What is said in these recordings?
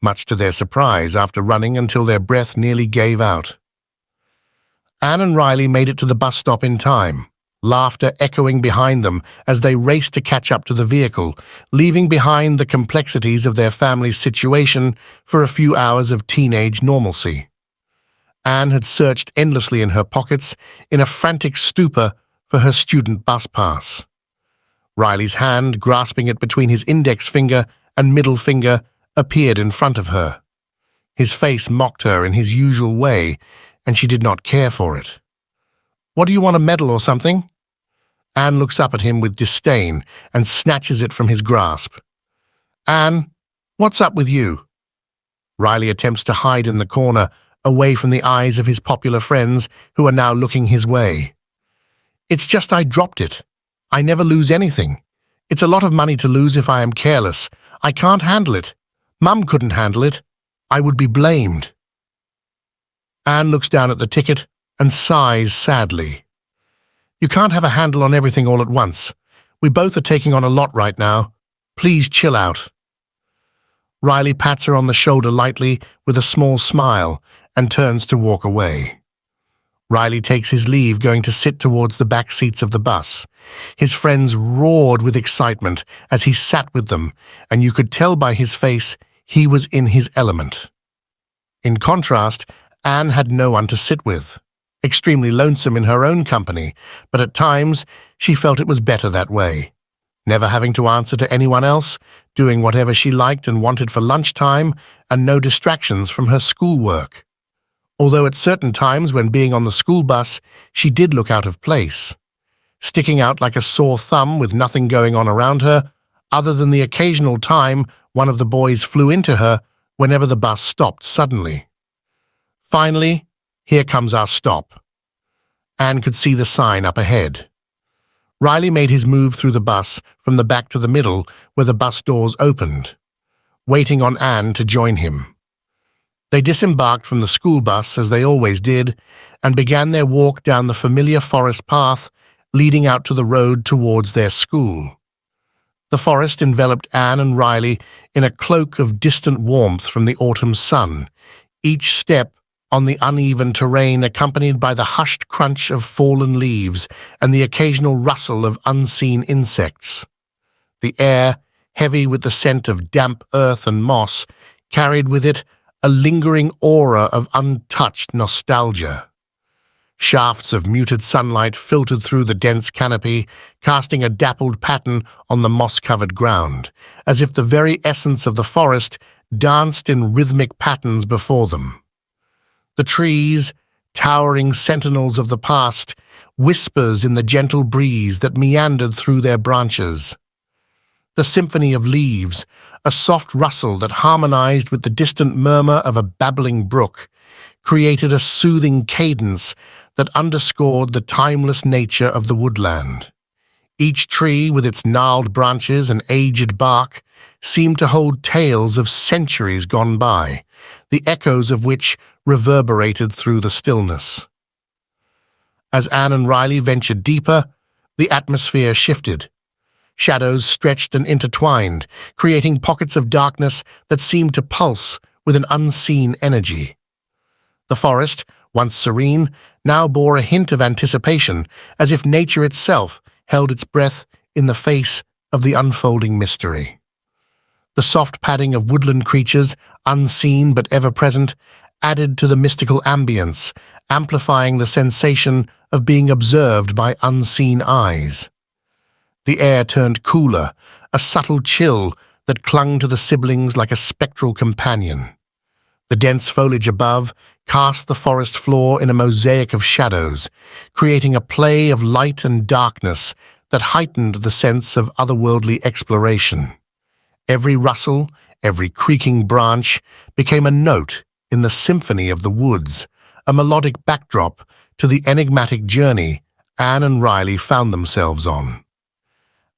much to their surprise after running until their breath nearly gave out. Anne and Riley made it to the bus stop in time, laughter echoing behind them as they raced to catch up to the vehicle, leaving behind the complexities of their family's situation for a few hours of teenage normalcy. Anne had searched endlessly in her pockets in a frantic stupor for her student bus pass. Riley's hand, grasping it between his index finger and middle finger, appeared in front of her. His face mocked her in his usual way, and she did not care for it. "What do you want, a medal or something?" Anne looks up at him with disdain and snatches it from his grasp. "Anne, what's up with you?" Riley attempts to hide in the corner, away from the eyes of his popular friends who are now looking his way. "It's just I dropped it. I never lose anything. It's a lot of money to lose if I am careless. I can't handle it. Mum couldn't handle it. I would be blamed." Anne looks down at the ticket and sighs sadly. "You can't have a handle on everything all at once. We both are taking on a lot right now. Please chill out." Riley pats her on the shoulder lightly with a small smile and turns to walk away. Riley takes his leave, going to sit towards the back seats of the bus. His friends roared with excitement as he sat with them, and you could tell by his face he was in his element. In contrast, Anne had no one to sit with. Extremely lonesome in her own company, but at times she felt it was better that way. Never having to answer to anyone else, doing whatever she liked and wanted for lunchtime, and no distractions from her schoolwork. Although at certain times when being on the school bus, she did look out of place, sticking out like a sore thumb with nothing going on around her, other than the occasional time one of the boys flew into her whenever the bus stopped suddenly. Finally, here comes our stop. Anne could see the sign up ahead. Riley made his move through the bus from the back to the middle where the bus doors opened, waiting on Anne to join him. They disembarked from the school bus, as they always did, and began their walk down the familiar forest path leading out to the road towards their school. The forest enveloped Anne and Riley in a cloak of distant warmth from the autumn sun, each step on the uneven terrain accompanied by the hushed crunch of fallen leaves and the occasional rustle of unseen insects. The air, heavy with the scent of damp earth and moss, carried with it a lingering aura of untouched nostalgia. Shafts of muted sunlight filtered through the dense canopy, casting a dappled pattern on the moss-covered ground, as if the very essence of the forest danced in rhythmic patterns before them. The trees, towering sentinels of the past, whispers in the gentle breeze that meandered through their branches. The symphony of leaves, a soft rustle that harmonized with the distant murmur of a babbling brook, created a soothing cadence that underscored the timeless nature of the woodland. Each tree, with its gnarled branches and aged bark, seemed to hold tales of centuries gone by, the echoes of which reverberated through the stillness. As Anne and Riley ventured deeper, the atmosphere shifted. Shadows stretched and intertwined, creating pockets of darkness that seemed to pulse with an unseen energy. The forest, once serene, now bore a hint of anticipation, as if nature itself held its breath in the face of the unfolding mystery. The soft padding of woodland creatures, unseen but ever-present, added to the mystical ambience, amplifying the sensation of being observed by unseen eyes. The air turned cooler, a subtle chill that clung to the siblings like a spectral companion. The dense foliage above cast the forest floor in a mosaic of shadows, creating a play of light and darkness that heightened the sense of otherworldly exploration. Every rustle, every creaking branch became a note in the symphony of the woods, a melodic backdrop to the enigmatic journey Anne and Riley found themselves on.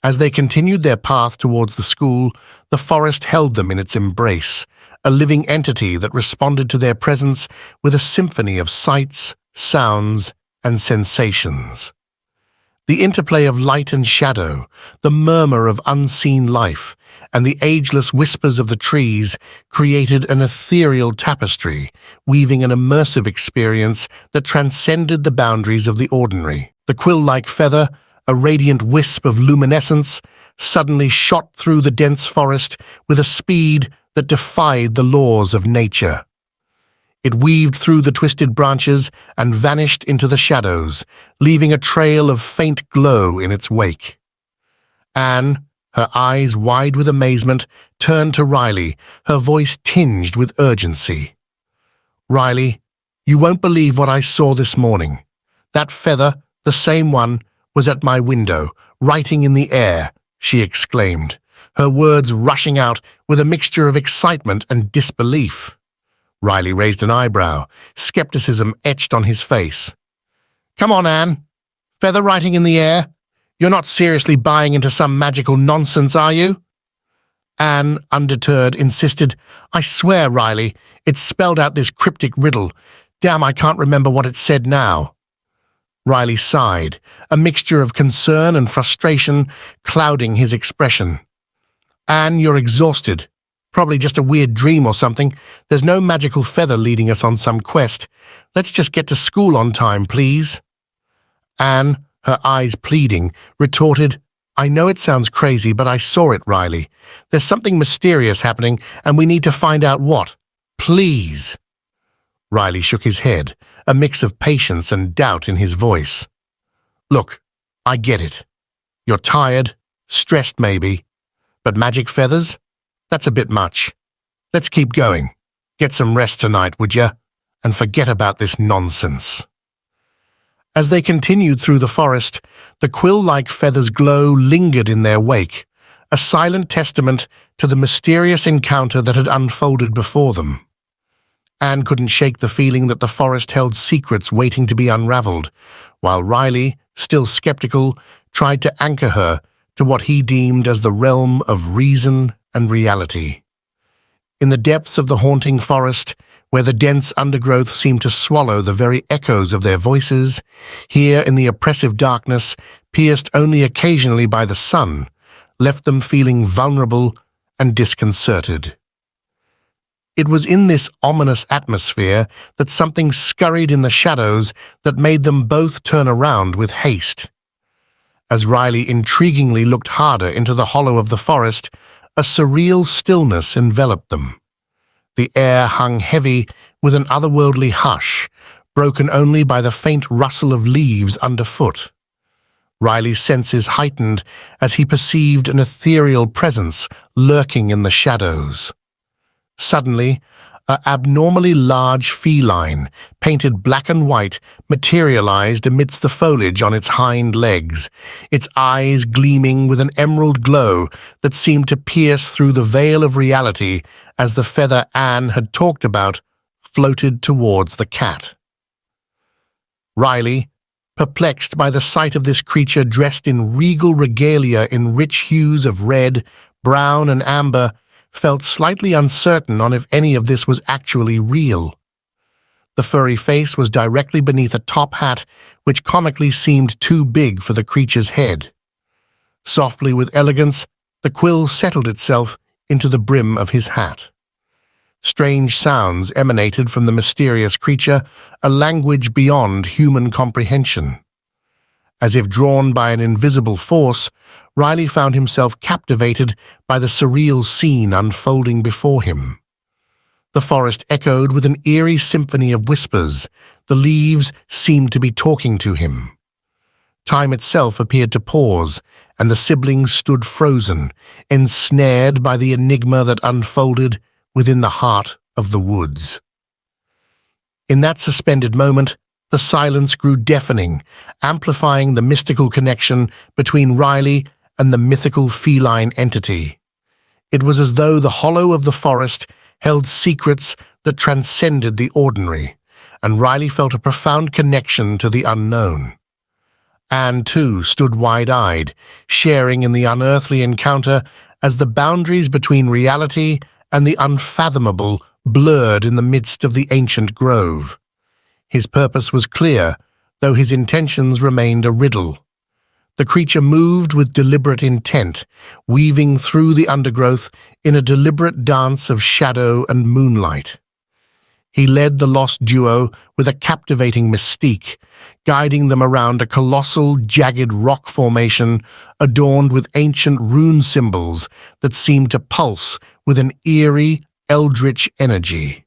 As they continued their path towards the school, the forest held them in its embrace, a living entity that responded to their presence with a symphony of sights, sounds, and sensations. The interplay of light and shadow, the murmur of unseen life, and the ageless whispers of the trees created an ethereal tapestry, weaving an immersive experience that transcended the boundaries of the ordinary. The quill-like feather, a radiant wisp of luminescence, suddenly shot through the dense forest with a speed that defied the laws of nature. It weaved through the twisted branches and vanished into the shadows, leaving a trail of faint glow in its wake. Anne, her eyes wide with amazement, turned to Riley, her voice tinged with urgency. "Riley, you won't believe what I saw this morning. That feather, the same one, was at my window, writing in the air," she exclaimed, her words rushing out with a mixture of excitement and disbelief. Riley raised an eyebrow, skepticism etched on his face. "Come on, Anne. Feather writing in the air? You're not seriously buying into some magical nonsense, are you?" Anne, undeterred, insisted, "I swear, Riley, it spelled out this cryptic riddle. Damn, I can't remember what it said now." Riley sighed, a mixture of concern and frustration clouding his expression. "Anne, you're exhausted. Probably just a weird dream or something. There's no magical feather leading us on some quest. Let's just get to school on time, please." Anne, her eyes pleading, retorted, "I know it sounds crazy, but I saw it, Riley. There's something mysterious happening, and we need to find out what. Please." Riley shook his head, a mix of patience and doubt in his voice. "Look, I get it. You're tired, stressed maybe, but magic feathers? That's a bit much. Let's keep going. Get some rest tonight, would ya? And forget about this nonsense." As they continued through the forest, the quill-like feathers' glow lingered in their wake, a silent testament to the mysterious encounter that had unfolded before them. Anne couldn't shake the feeling that the forest held secrets waiting to be unraveled, while Riley, still skeptical, tried to anchor her to what he deemed as the realm of reason and reality. In the depths of the haunting forest, where the dense undergrowth seemed to swallow the very echoes of their voices, here in the oppressive darkness, pierced only occasionally by the sun, left them feeling vulnerable and disconcerted. It was in this ominous atmosphere that something scurried in the shadows that made them both turn around with haste. As Riley intriguingly looked harder into the hollow of the forest, a surreal stillness enveloped them. The air hung heavy with an otherworldly hush, broken only by the faint rustle of leaves underfoot. Riley's senses heightened as he perceived an ethereal presence lurking in the shadows. Suddenly, an abnormally large feline, painted black and white, materialized amidst the foliage on its hind legs, its eyes gleaming with an emerald glow that seemed to pierce through the veil of reality as the feather Anne had talked about floated towards the cat. Riley, perplexed by the sight of this creature dressed in regal regalia in rich hues of red, brown, and amber, felt slightly uncertain on if any of this was actually real. The furry face was directly beneath a top hat which comically seemed too big for the creature's head. Softly with elegance, the quill settled itself into the brim of his hat. Strange sounds emanated from the mysterious creature, a language beyond human comprehension. As if drawn by an invisible force, Riley found himself captivated by the surreal scene unfolding before him. The forest echoed with an eerie symphony of whispers. The leaves seemed to be talking to him. Time itself appeared to pause, and the siblings stood frozen, ensnared by the enigma that unfolded within the heart of the woods. In that suspended moment, the silence grew deafening, amplifying the mystical connection between Riley and the mythical feline entity. It was as though the hollow of the forest held secrets that transcended the ordinary, and Riley felt a profound connection to the unknown. Anne, too, stood wide-eyed, sharing in the unearthly encounter as the boundaries between reality and the unfathomable blurred in the midst of the ancient grove. His purpose was clear, though his intentions remained a riddle. The creature moved with deliberate intent, weaving through the undergrowth in a deliberate dance of shadow and moonlight. He led the lost duo with a captivating mystique, guiding them around a colossal, jagged rock formation adorned with ancient rune symbols that seemed to pulse with an eerie, eldritch energy.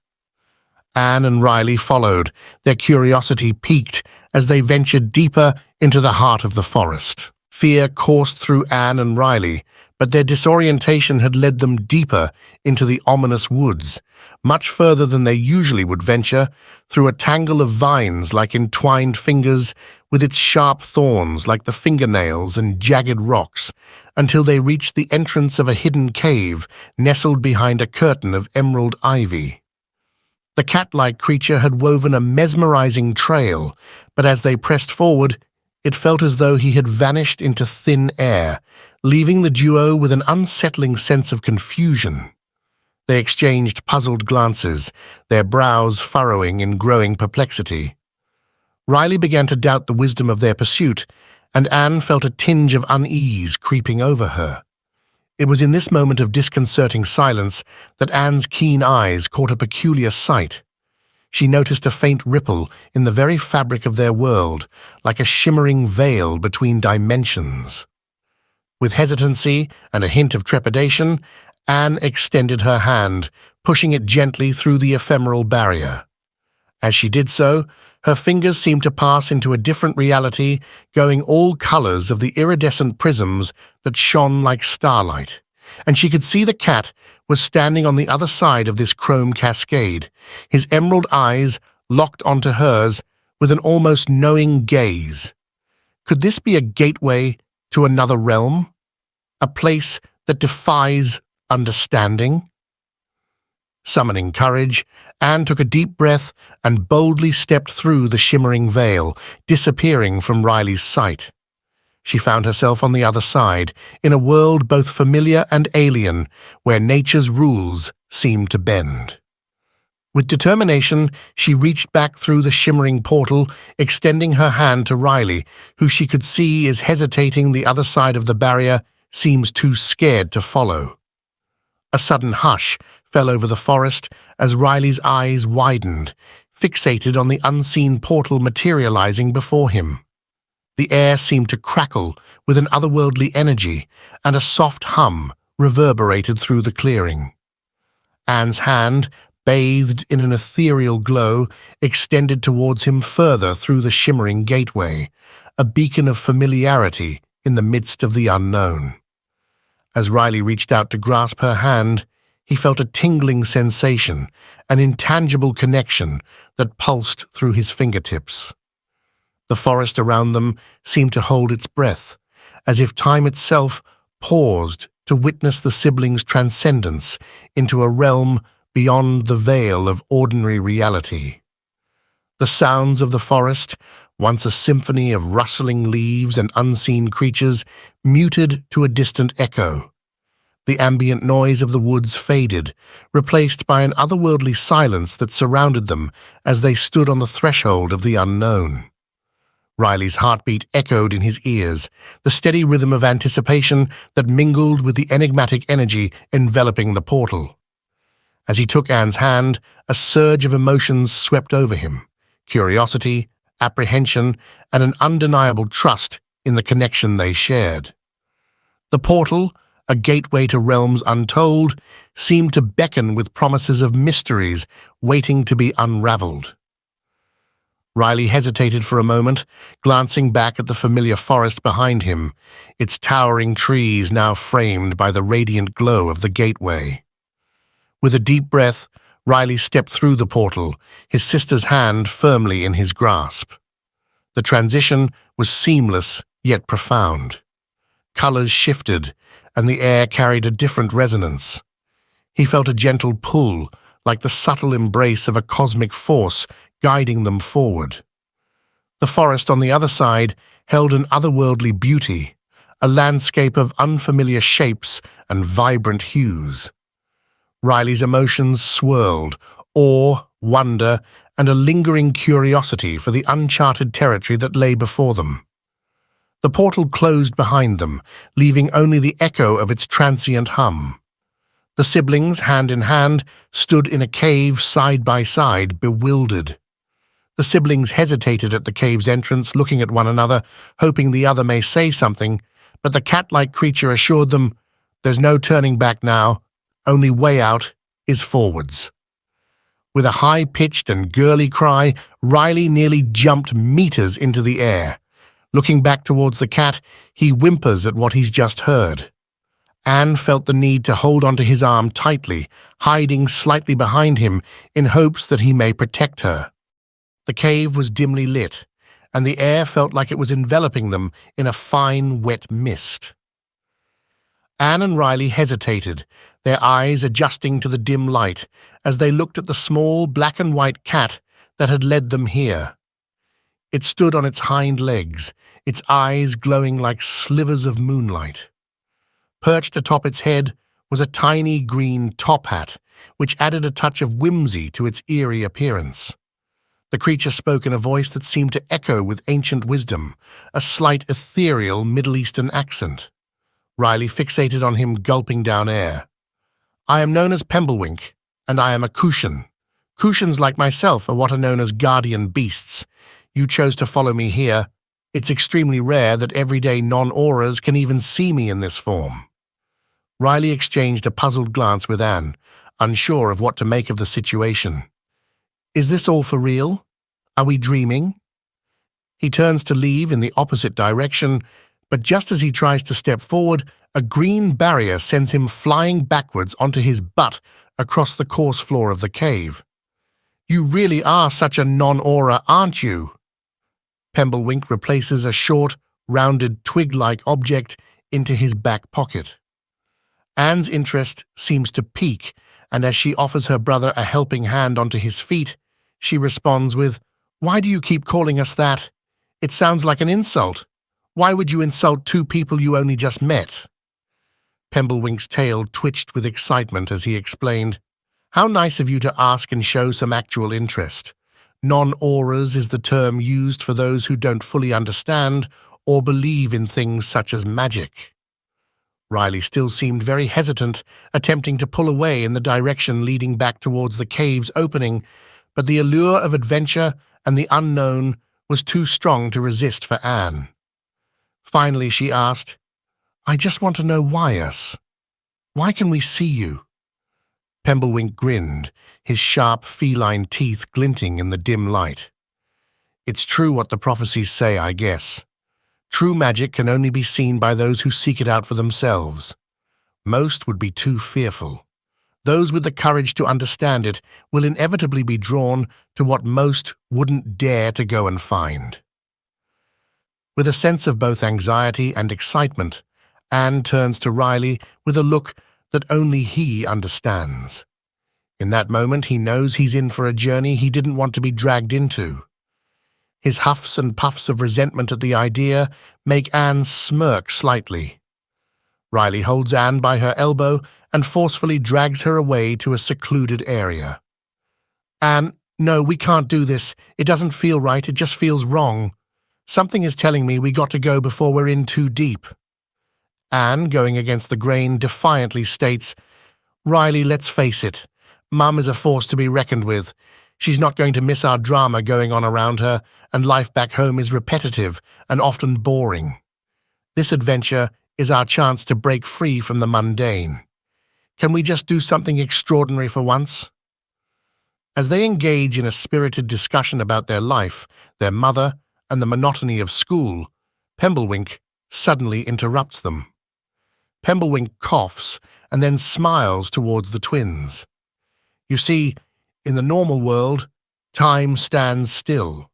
Anne and Riley followed, their curiosity piqued as they ventured deeper into the heart of the forest. Fear coursed through Anne and Riley, but their disorientation had led them deeper into the ominous woods, much further than they usually would venture, through a tangle of vines like entwined fingers, with its sharp thorns like the fingernails and jagged rocks, until they reached the entrance of a hidden cave nestled behind a curtain of emerald ivy. The cat-like creature had woven a mesmerizing trail, but as they pressed forward, it felt as though he had vanished into thin air, leaving the duo with an unsettling sense of confusion. They exchanged puzzled glances, their brows furrowing in growing perplexity. Riley began to doubt the wisdom of their pursuit, and Anne felt a tinge of unease creeping over her. It was in this moment of disconcerting silence that Anne's keen eyes caught a peculiar sight. She noticed a faint ripple in the very fabric of their world, like a shimmering veil between dimensions. With hesitancy and a hint of trepidation, Anne extended her hand, pushing it gently through the ephemeral barrier. As she did so, her fingers seemed to pass into a different reality, going all colors of the iridescent prisms that shone like starlight, and she could see the cat was standing on the other side of this chrome cascade, his emerald eyes locked onto hers with an almost knowing gaze. Could this be a gateway to another realm? A place that defies understanding? Summoning courage, Anne took a deep breath and boldly stepped through the shimmering veil, disappearing from Riley's sight. She found herself on the other side, in a world both familiar and alien, where nature's rules seemed to bend. With determination, she reached back through the shimmering portal, extending her hand to Riley, who she could see is hesitating the other side of the barrier, seems too scared to follow. A sudden hush fell over the forest as Riley's eyes widened, fixated on the unseen portal materializing before him. The air seemed to crackle with an otherworldly energy, and a soft hum reverberated through the clearing. Anne's hand, bathed in an ethereal glow, extended towards him further through the shimmering gateway, a beacon of familiarity in the midst of the unknown. As Riley reached out to grasp her hand, he felt a tingling sensation, an intangible connection that pulsed through his fingertips. The forest around them seemed to hold its breath, as if time itself paused to witness the siblings' transcendence into a realm beyond the veil of ordinary reality. The sounds of the forest, once a symphony of rustling leaves and unseen creatures, muted to a distant echo. The ambient noise of the woods faded, replaced by an otherworldly silence that surrounded them as they stood on the threshold of the unknown. Riley's heartbeat echoed in his ears, the steady rhythm of anticipation that mingled with the enigmatic energy enveloping the portal. As he took Anne's hand, a surge of emotions swept over him: curiosity, apprehension, and an undeniable trust in the connection they shared. The portal, a gateway to realms untold, seemed to beckon with promises of mysteries waiting to be unraveled. Riley hesitated for a moment, glancing back at the familiar forest behind him, its towering trees now framed by the radiant glow of the gateway. With a deep breath, Riley stepped through the portal, his sister's hand firmly in his grasp. The transition was seamless yet profound. Colors shifted, and the air carried a different resonance. He felt a gentle pull, like the subtle embrace of a cosmic force guiding them forward. The forest on the other side held an otherworldly beauty, a landscape of unfamiliar shapes and vibrant hues. Riley's emotions swirled, awe, wonder, and a lingering curiosity for the uncharted territory that lay before them. The portal closed behind them, leaving only the echo of its transient hum. The siblings, hand in hand, stood in a cave side by side, bewildered. The siblings hesitated at the cave's entrance, looking at one another, hoping the other may say something, but the cat-like creature assured them, "There's no turning back now, only way out is forwards." With a high-pitched and girly cry, Riley nearly jumped meters into the air. Looking back towards the cat, he whimpers at what he's just heard. Anne felt the need to hold onto his arm tightly, hiding slightly behind him in hopes that he may protect her. The cave was dimly lit, and the air felt like it was enveloping them in a fine, wet mist. Anne and Riley hesitated, their eyes adjusting to the dim light as they looked at the small black-and-white cat that had led them here. It stood on its hind legs, its eyes glowing like slivers of moonlight. Perched atop its head was a tiny green top hat, which added a touch of whimsy to its eerie appearance. The creature spoke in a voice that seemed to echo with ancient wisdom, a slight ethereal Middle Eastern accent. Riley fixated on him, gulping down air. "I am known as Pemblewink, and I am a Kushan. Kushans like myself are what are known as guardian beasts. You chose to follow me here. It's extremely rare that everyday non-auras can even see me in this form." Riley exchanged a puzzled glance with Anne, unsure of what to make of the situation. "Is this all for real? Are we dreaming?" He turns to leave in the opposite direction, but just as he tries to step forward, a green barrier sends him flying backwards onto his butt across the coarse floor of the cave. "You really are such a non-aura, aren't you?" Pemblewink replaces a short, rounded twig-like object into his back pocket. Anne's interest seems to peak, and as she offers her brother a helping hand onto his feet, she responds with, "Why do you keep calling us that? It sounds like an insult. Why would you insult two people you only just met?" Pemblewink's tail twitched with excitement as he explained, "How nice of you to ask and show some actual interest. Non-auras is the term used for those who don't fully understand or believe in things such as magic." Riley still seemed very hesitant, attempting to pull away in the direction leading back towards the cave's opening, but the allure of adventure and the unknown was too strong to resist for Anne. Finally, she asked, "I just want to know why us. Why can we see you?" Pemblewink grinned, his sharp feline teeth glinting in the dim light. "It's true what the prophecies say, I guess. True magic can only be seen by those who seek it out for themselves. Most would be too fearful. Those with the courage to understand it will inevitably be drawn to what most wouldn't dare to go and find." With a sense of both anxiety and excitement, Anne turns to Riley with a look that only he understands. In that moment, he knows he's in for a journey he didn't want to be dragged into. His huffs and puffs of resentment at the idea make Anne smirk slightly. Riley holds Anne by her elbow and forcefully drags her away to a secluded area. "Anne, no, we can't do this. It doesn't feel right, it just feels wrong. Something is telling me we got to go before we're in too deep." Anne, going against the grain, defiantly states, "Riley, let's face it. Mum is a force to be reckoned with. She's not going to miss our drama going on around her, and life back home is repetitive and often boring. This adventure is our chance to break free from the mundane. Can we just do something extraordinary for once?" As they engage in a spirited discussion about their life, their mother, and the monotony of school, Pemblewink suddenly interrupts them. Pemblewink coughs and then smiles towards the twins. "You see, in the normal world, time stands still.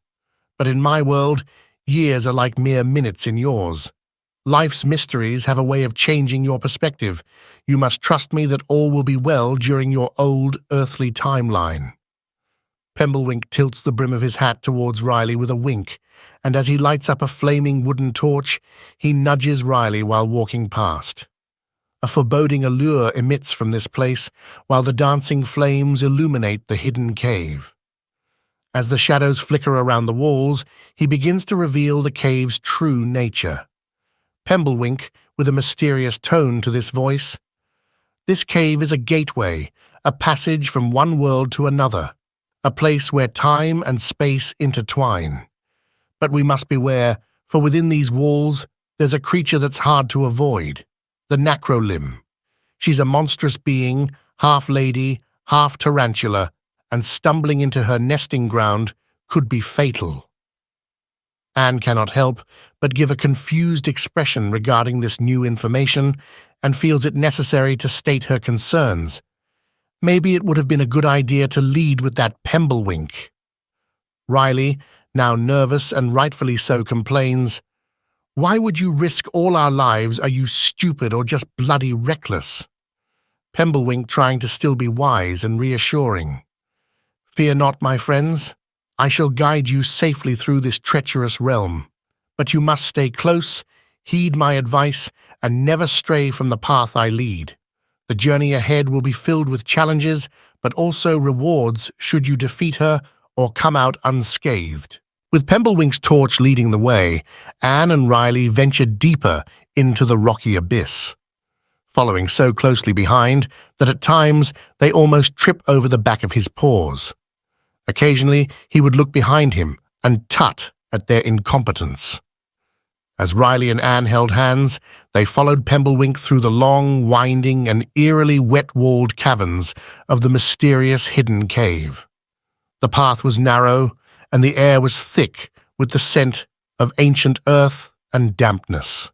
But in my world, years are like mere minutes in yours. Life's mysteries have a way of changing your perspective. You must trust me that all will be well during your old earthly timeline." Pemblewink tilts the brim of his hat towards Riley with a wink, and as he lights up a flaming wooden torch, he nudges Riley while walking past. A foreboding allure emits from this place, while the dancing flames illuminate the hidden cave. As the shadows flicker around the walls, he begins to reveal the cave's true nature. Pemblewink, with a mysterious tone to this voice. This cave is a gateway, a passage from one world to another, a place where time and space intertwine. But we must beware, for within these walls there's a creature that's hard to avoid, the Nacrolim. She's a monstrous being, half lady, half tarantula, and stumbling into her nesting ground could be fatal. Anne cannot help but give a confused expression regarding this new information and feels it necessary to state her concerns. Maybe it would have been a good idea to lead with that Pemblewink. Riley, now nervous and rightfully so, complains, "Why would you risk all our lives? Are you stupid or just bloody reckless?" Pemblewink trying to still be wise and reassuring. "Fear not, my friends. I shall guide you safely through this treacherous realm. But you must stay close, heed my advice, and never stray from the path I lead. The journey ahead will be filled with challenges, but also rewards should you defeat her or come out unscathed." With Pemblewink's torch leading the way, Anne and Riley ventured deeper into the rocky abyss, following so closely behind that at times they almost trip over the back of his paws. Occasionally he would look behind him and tut at their incompetence. As Riley and Anne held hands, they followed Pemblewink through the long, winding, and eerily wet-walled caverns of the mysterious hidden cave. The path was narrow, and the air was thick with the scent of ancient earth and dampness.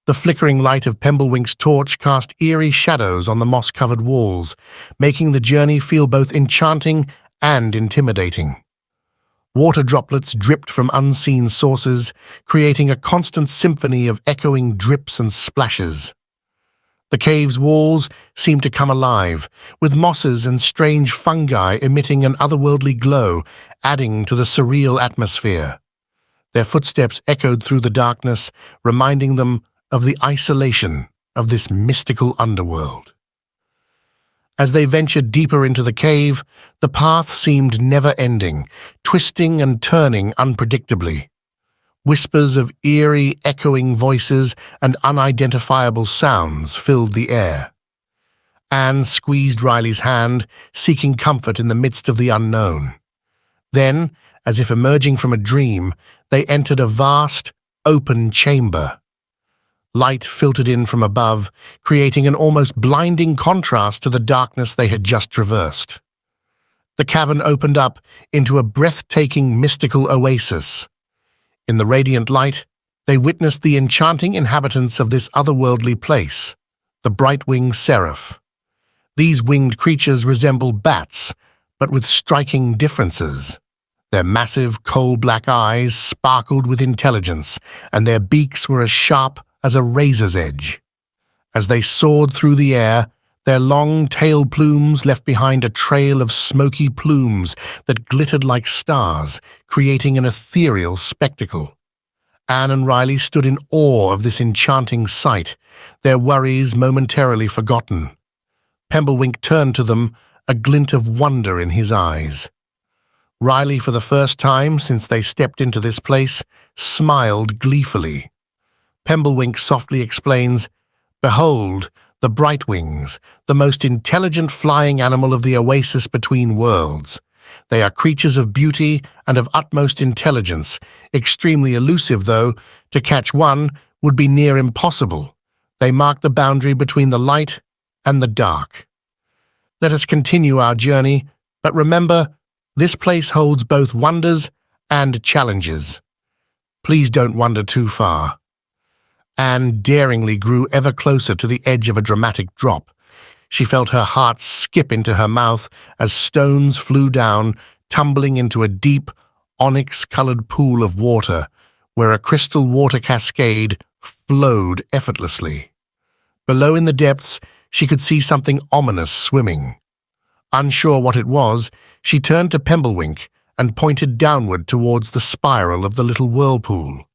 The flickering light of Pemblewink's torch cast eerie shadows on the moss-covered walls, making the journey feel both enchanting and intimidating. Water droplets dripped from unseen sources, creating a constant symphony of echoing drips and splashes. The cave's walls seemed to come alive, with mosses and strange fungi emitting an otherworldly glow, adding to the surreal atmosphere. Their footsteps echoed through the darkness, reminding them of the isolation of this mystical underworld. As they ventured deeper into the cave, the path seemed never-ending, twisting and turning unpredictably. Whispers of eerie, echoing voices and unidentifiable sounds filled the air. Anne squeezed Riley's hand, seeking comfort in the midst of the unknown. Then, as if emerging from a dream, they entered a vast, open chamber. Light filtered in from above, creating an almost blinding contrast to the darkness they had just traversed. The cavern opened up into a breathtaking mystical oasis. In the radiant light, they witnessed the enchanting inhabitants of this otherworldly place, the bright-winged seraph. These winged creatures resembled bats, but with striking differences. Their massive, coal-black eyes sparkled with intelligence, and their beaks were as sharp as a razor's edge. As they soared through the air, their long tail plumes left behind a trail of smoky plumes that glittered like stars, creating an ethereal spectacle. Anne and Riley stood in awe of this enchanting sight, their worries momentarily forgotten. Pemblewink turned to them, a glint of wonder in his eyes. Riley, for the first time since they stepped into this place, smiled gleefully. Pemblewink softly explains, "Behold, the Brightwings, the most intelligent flying animal of the oasis between worlds. They are creatures of beauty and of utmost intelligence, extremely elusive though. To catch one would be near impossible. They mark the boundary between the light and the dark. Let us continue our journey, but remember, this place holds both wonders and challenges. Please don't wander too far." Anne daringly grew ever closer to the edge of a dramatic drop. She felt her heart skip into her mouth as stones flew down, tumbling into a deep, onyx-colored pool of water, where a crystal water cascade flowed effortlessly. Below in the depths, she could see something ominous swimming. Unsure what it was, she turned to Pemblewink and pointed downward towards the spiral of the little whirlpool.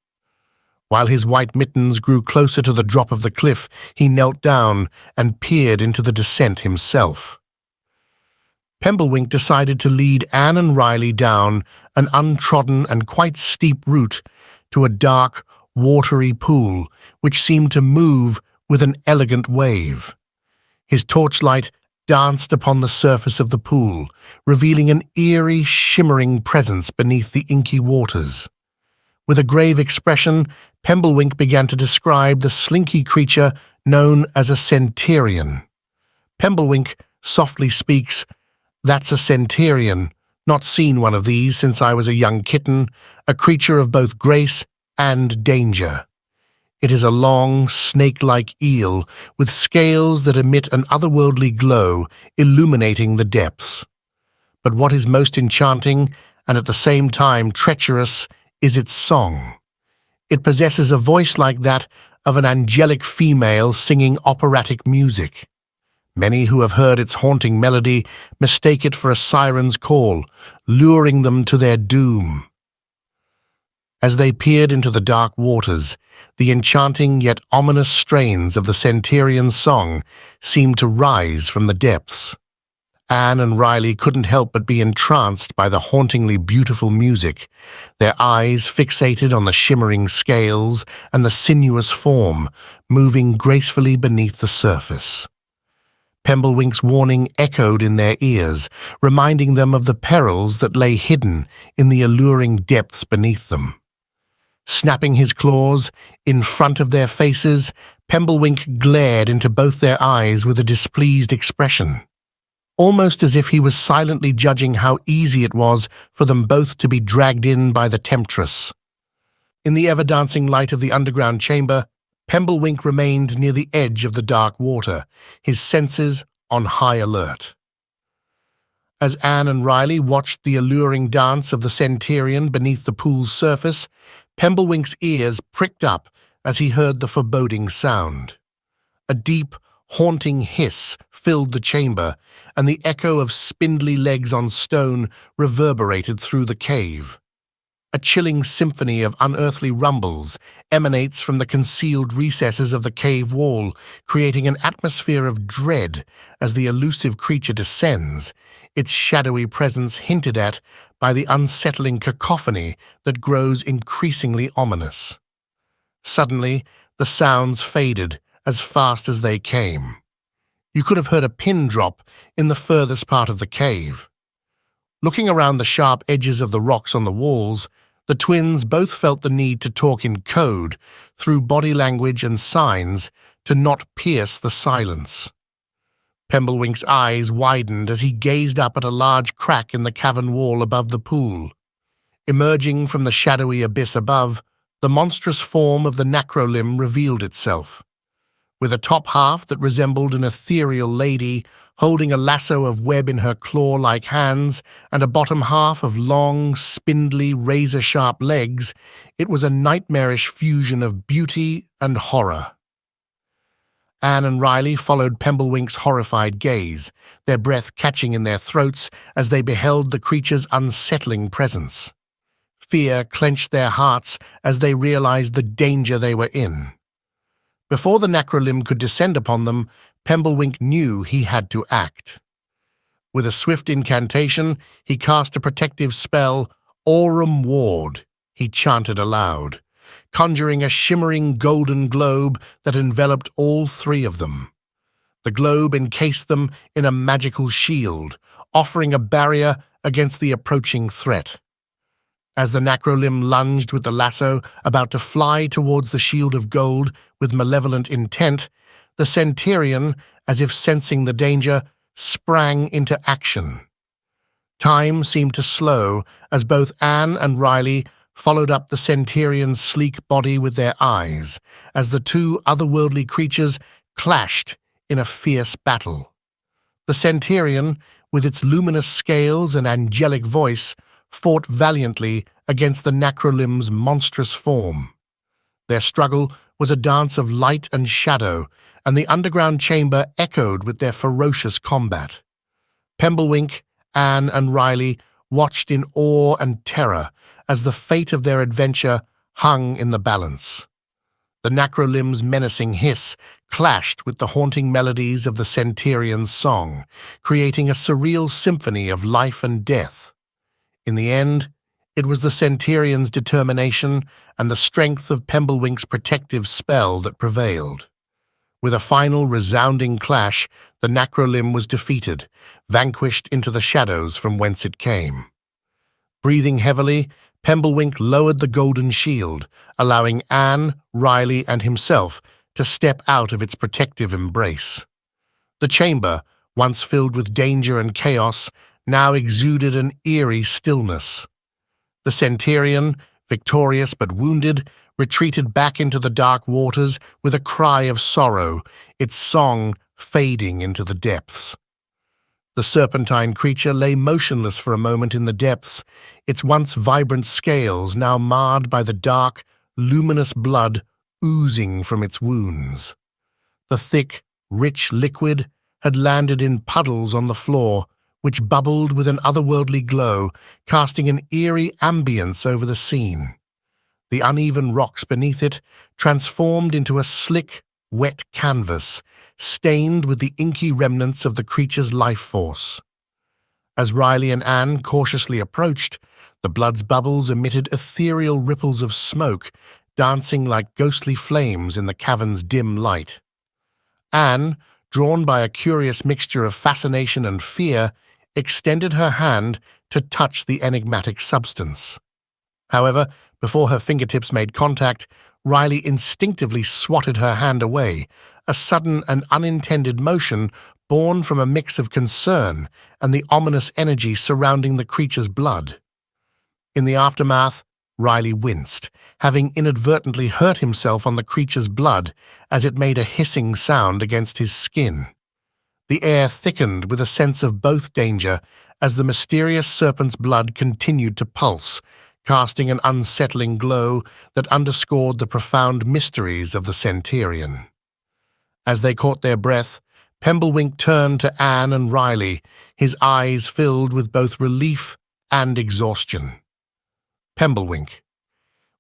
While his white mittens grew closer to the drop of the cliff, he knelt down and peered into the descent himself. Pemblewink decided to lead Anne and Riley down an untrodden and quite steep route to a dark, watery pool, which seemed to move with an elegant wave. His torchlight danced upon the surface of the pool, revealing an eerie, shimmering presence beneath the inky waters. With a grave expression, Pemblewink began to describe the slinky creature known as a centurion. Pemblewink softly speaks, "That's a centurion. Not seen one of these since I was a young kitten, a creature of both grace and danger. It is a long, snake-like eel with scales that emit an otherworldly glow, illuminating the depths. But what is most enchanting, and at the same time treacherous, is its song. It possesses a voice like that of an angelic female singing operatic music. Many who have heard its haunting melody mistake it for a siren's call, luring them to their doom." As they peered into the dark waters, the enchanting yet ominous strains of the centurion's song seemed to rise from the depths. Anne and Riley couldn't help but be entranced by the hauntingly beautiful music, their eyes fixated on the shimmering scales and the sinuous form moving gracefully beneath the surface. Pemblewink's warning echoed in their ears, reminding them of the perils that lay hidden in the alluring depths beneath them. Snapping his claws in front of their faces, Pemblewink glared into both their eyes with a displeased expression, almost as if he was silently judging how easy it was for them both to be dragged in by the temptress. In the ever-dancing light of the underground chamber, Pemblewink remained near the edge of the dark water, his senses on high alert. As Anne and Riley watched the alluring dance of the centurion beneath the pool's surface, Pemblewink's ears pricked up as he heard the foreboding sound. A deep, haunting hiss filled the chamber, and the echo of spindly legs on stone reverberated through the cave. A chilling symphony of unearthly rumbles emanates from the concealed recesses of the cave wall, creating an atmosphere of dread as the elusive creature descends, its shadowy presence hinted at by the unsettling cacophony that grows increasingly ominous. Suddenly, the sounds faded as fast as they came. You could have heard a pin drop in the furthest part of the cave. Looking around the sharp edges of the rocks on the walls, the twins both felt the need to talk in code, through body language and signs, to not pierce the silence. Pemblewink's eyes widened as he gazed up at a large crack in the cavern wall above the pool. Emerging from the shadowy abyss above, the monstrous form of the Necrolimb revealed itself. With a top half that resembled an ethereal lady, holding a lasso of web in her claw-like hands, and a bottom half of long, spindly, razor-sharp legs, it was a nightmarish fusion of beauty and horror. Anne and Riley followed Pemblewink's horrified gaze, their breath catching in their throats as they beheld the creature's unsettling presence. Fear clenched their hearts as they realized the danger they were in. Before the Necrolimb could descend upon them, Pemblewink knew he had to act. With a swift incantation, he cast a protective spell, Aurum Ward, he chanted aloud, conjuring a shimmering golden globe that enveloped all three of them. The globe encased them in a magical shield, offering a barrier against the approaching threat. As the Necrolimb lunged with the lasso, about to fly towards the shield of gold with malevolent intent, the centurion, as if sensing the danger, sprang into action. Time seemed to slow as both Anne and Riley followed up the centurion's sleek body with their eyes, as the two otherworldly creatures clashed in a fierce battle. The centurion, with its luminous scales and angelic voice, fought valiantly against the Necrolimb's monstrous form. Their struggle was a dance of light and shadow, and the underground chamber echoed with their ferocious combat. Pemblewink, Anne, and Riley watched in awe and terror as the fate of their adventure hung in the balance. The Necrolimb's menacing hiss clashed with the haunting melodies of the centurion's song, creating a surreal symphony of life and death. In the end, It was the Centurion's determination and the strength of Pemblewink's protective spell that prevailed. With a final resounding clash, the Necrolimb was defeated, vanquished into the shadows from whence it came. Breathing heavily, Pemblewink lowered the golden shield, allowing Anne, Riley, and himself to step out of its protective embrace. The chamber, once filled with danger and chaos, now exuded an eerie stillness. The Centurion, victorious but wounded, retreated back into the dark waters with a cry of sorrow, its song fading into the depths. The serpentine creature lay motionless for a moment in the depths, its once vibrant scales now marred by the dark, luminous blood oozing from its wounds. The thick, rich liquid had landed in puddles on the floor, which bubbled with an otherworldly glow, casting an eerie ambience over the scene. The uneven rocks beneath it transformed into a slick, wet canvas, stained with the inky remnants of the creature's life force. As Riley and Anne cautiously approached, the blood's bubbles emitted ethereal ripples of smoke, dancing like ghostly flames in the cavern's dim light. Anne, drawn by a curious mixture of fascination and fear, extended her hand to touch the enigmatic substance. However, before her fingertips made contact, Riley instinctively swatted her hand away, a sudden and unintended motion born from a mix of concern and the ominous energy surrounding the creature's blood. In the aftermath, Riley winced, having inadvertently hurt himself on the creature's blood as it made a hissing sound against his skin. The air thickened with a sense of both danger as the mysterious serpent's blood continued to pulse, casting an unsettling glow that underscored the profound mysteries of the Centurion. As they caught their breath, Pemblewink turned to Anne and Riley, his eyes filled with both relief and exhaustion. Pemblewink: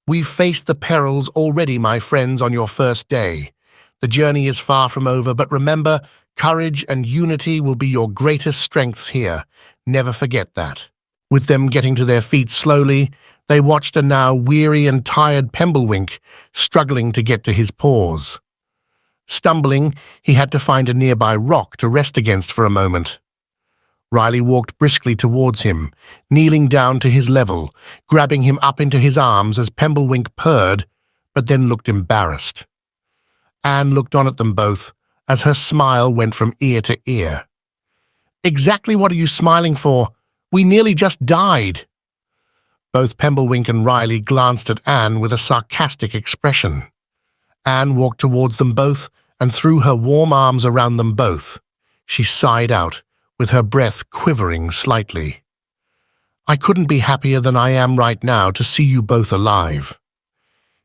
"We've faced the perils already, my friends, on your first day. The journey is far from over, but remember, courage and unity will be your greatest strengths here. Never forget that." With them getting to their feet slowly, they watched a now weary and tired Pemblewink struggling to get to his paws. Stumbling, he had to find a nearby rock to rest against for a moment. Riley walked briskly towards him, kneeling down to his level, grabbing him up into his arms as Pemblewink purred, but then looked embarrassed. Anne looked on at them both as her smile went from ear to ear. "Exactly what are you smiling for? We nearly just died." Both Pemblewink and Riley glanced at Anne with a sarcastic expression. Anne walked towards them both and threw her warm arms around them both. She sighed out, with her breath quivering slightly. "I couldn't be happier than I am right now to see you both alive."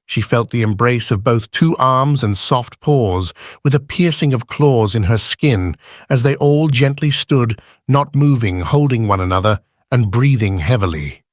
She felt the embrace of both two arms and soft paws, with a piercing of claws in her skin, as they all gently stood, not moving, holding one another, and breathing heavily.